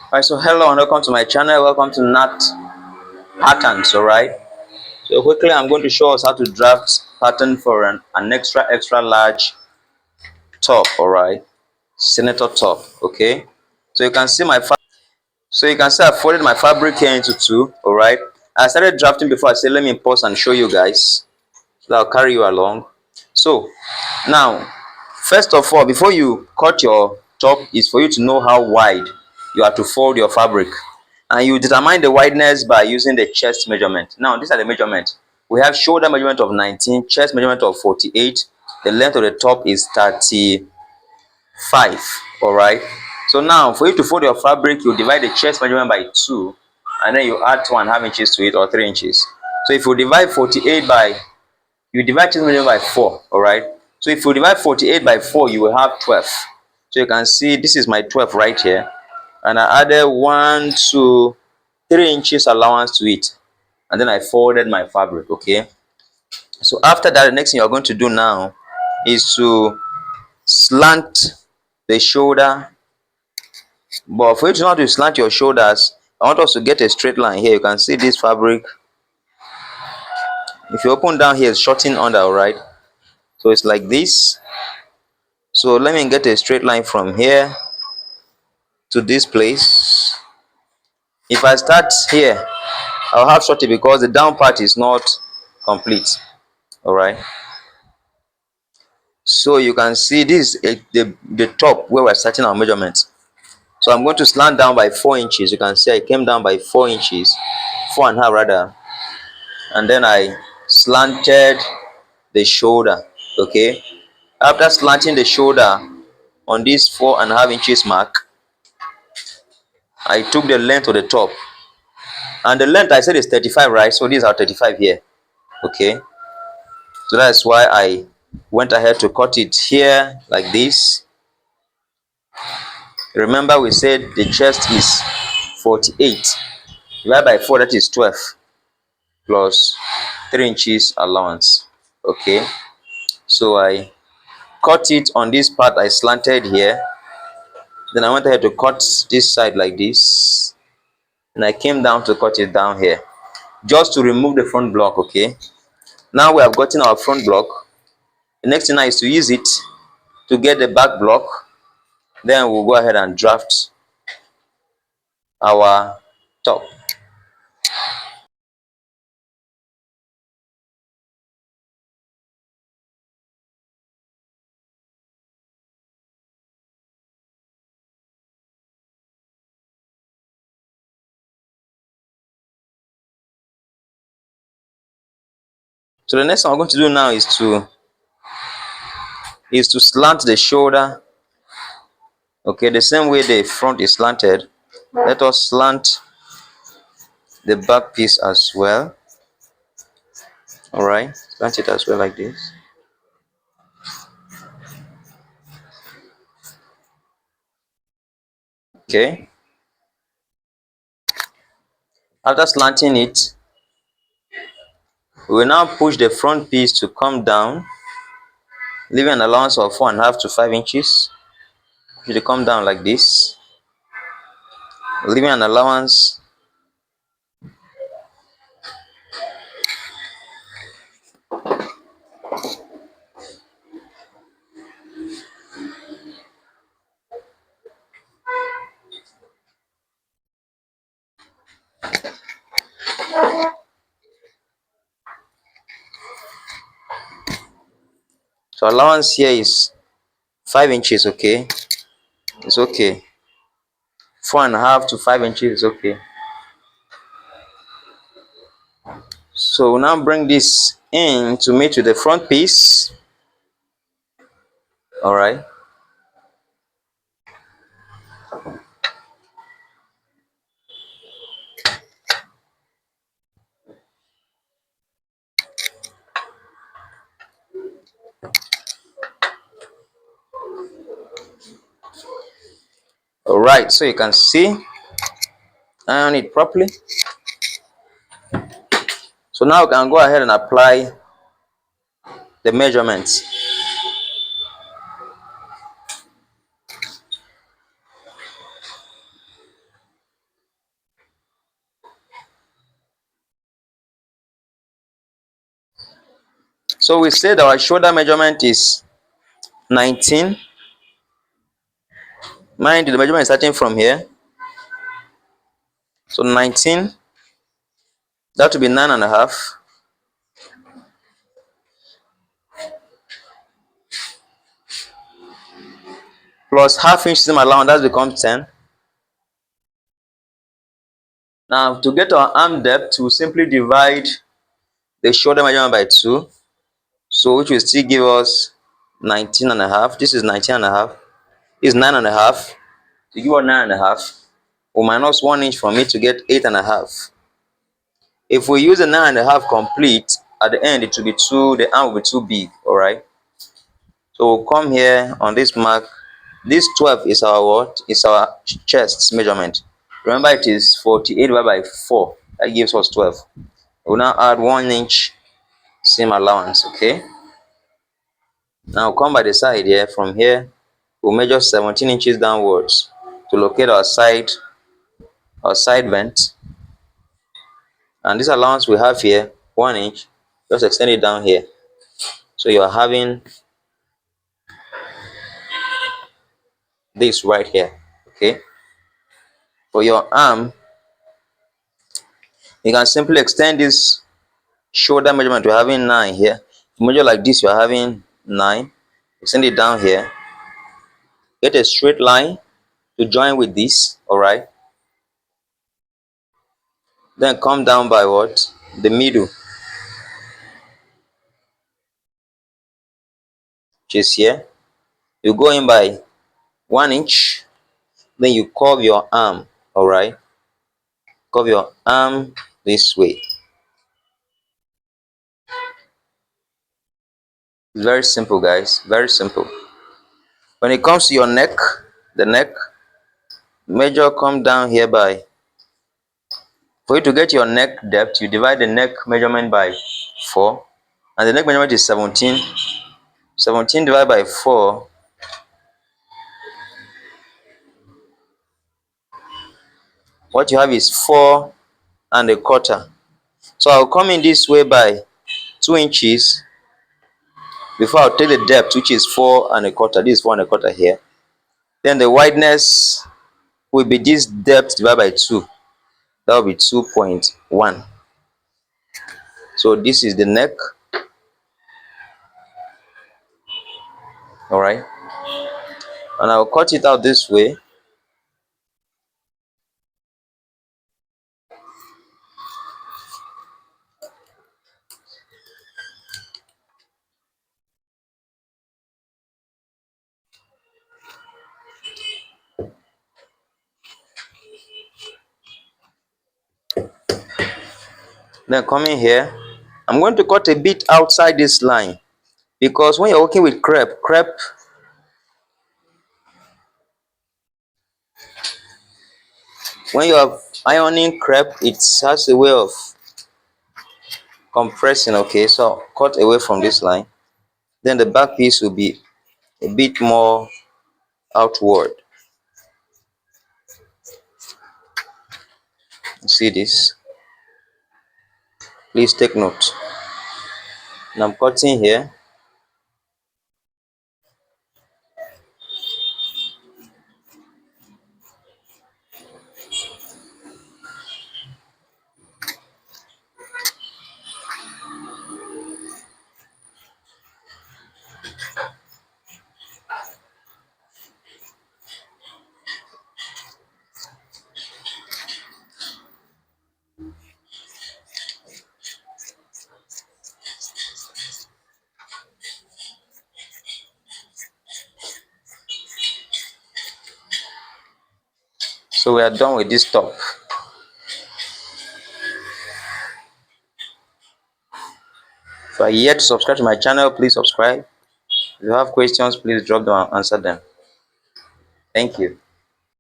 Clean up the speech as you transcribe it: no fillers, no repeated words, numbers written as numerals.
Alright, so hello and welcome to my channel. Welcome to Nat Patterns. Alright, so quickly I'm going to show us how to draft pattern for an extra large top. Alright, senator top. Okay, so you can see I folded my fabric here into two. Alright, I started drafting before. I said let me pause and show you guys, so I'll carry you along. So now, first of all, before you cut your top, is for you to know how wide you have to fold your fabric, and you determine the wideness by using the chest measurement. Now these are the measurements. We have shoulder measurement of 19, chest measurement of 48, the length of the top is 35. All right, so now for you to fold your fabric, you divide the chest measurement by 2, and then you add 2.5 inches to it, or 3 inches. So if you divide 48 by, you divide chest measurement by 4. All right, so if you divide 48 by 4, you will have 12. So you can see this is my 12 right here, and I added 1 to 3 inches allowance to it, and then I folded my fabric. Okay, so after that, the next thing you're going to do now is to slant the shoulder. But for you to know how to slant your shoulders, I want us to get a straight line here. You can see this fabric. If you open down here, it's shorting under. All right, so it's like this. So let me get a straight line from here to this place. If I start here, I'll have shorty because the down part is not complete. All right, so you can see this is the top where we're starting our measurements. So I'm going to slant down by 4 inches. You can see I came down by 4 inches, 4.5 rather, and then I slanted the shoulder. Okay, after slanting the shoulder on this 4.5 inches mark, I took the length of the top, and the length I said is 35, right? So these are 35 here. Okay, so that's why I went ahead to cut it here like this. Remember we said the chest is 48 divided by 4, that is 12, plus 3 inches allowance. Okay, so I cut it on this part I slanted here, then I went ahead to cut this side like this, and I came down to cut it down here just to remove the front block. Okay, now we have gotten our front block. The next thing now is to use it to get the back block, then we'll go ahead and draft our top. So the next thing I'm going to do now is to slant the shoulder. Okay, the same way the front is slanted, let us slant the back piece as well. All right, slant it as well like this. Okay, after slanting it, we will now push the front piece to come down, leaving an allowance of 4.5 to 5 inches. It will come down like this, leaving an allowance. So allowance here is 5 inches. Okay, it's okay. 4.5 to 5 inches is okay. So we'll now bring this in to meet with the front piece. All right, all right, so you can see iron it properly. So now we can go ahead and apply the measurements. So we said our shoulder measurement is 19. Mind you, the measurement is starting from here. So 19, that will be 9.5. Plus half inch seam allowance, that becomes 10. Now to get our arm depth, we'll simply divide the shoulder measurement by 2. So which will still give us 19.5. This is 19.5. This is 9.5. To give us 9.5, we minus 1 inch from it to get 8.5. If we use the 9.5 complete, at the end it will be the arm will be too big. Alright. So we'll come here on this mark. This 12 is our what? It's our chest measurement. Remember, it is 48 divided by 4. That gives us 12. We'll now add 1 inch seam allowance. Okay. Now come by the side here. From here, we'll measure 17 inches downwards to locate our side vent. And this allowance we have here, 1 inch, just extend it down here. So you are having this right here. Okay. For your arm, you can simply extend this shoulder measurement. You're having 9 here. If you measure like this, you're having 9. Extend it down here. Get a straight line to join with this. Alright. Then come down by what? The middle, which is here. You go in by 1 inch. Then you curve your arm. Alright. Curve your arm this way. It's very simple, guys. Very simple. When it comes to your neck, the neck, measure come down here by, for you to get your neck depth, you divide the neck measurement by 4. And the neck measurement is 17. 17 divided by 4. What you have is 4.25. So I'll come in this way by 2 inches before I'll take the depth, which is 4.25. This is 4.25 here. Then the wideness will be this depth divided by 2. That will be 2.1. So this is the neck. Alright. And I'll cut it out this way. Then coming here, I'm going to cut a bit outside this line, because when you're working with crepe, when you are ironing crepe, it has a way of compressing. Okay, so cut away from this line. Then the back piece will be a bit more outward. See this? Please take note. And I'm cutting here. So we are done with this top. If you are yet to subscribe to my channel, please subscribe. If you have questions, please drop them and answer them. Thank you.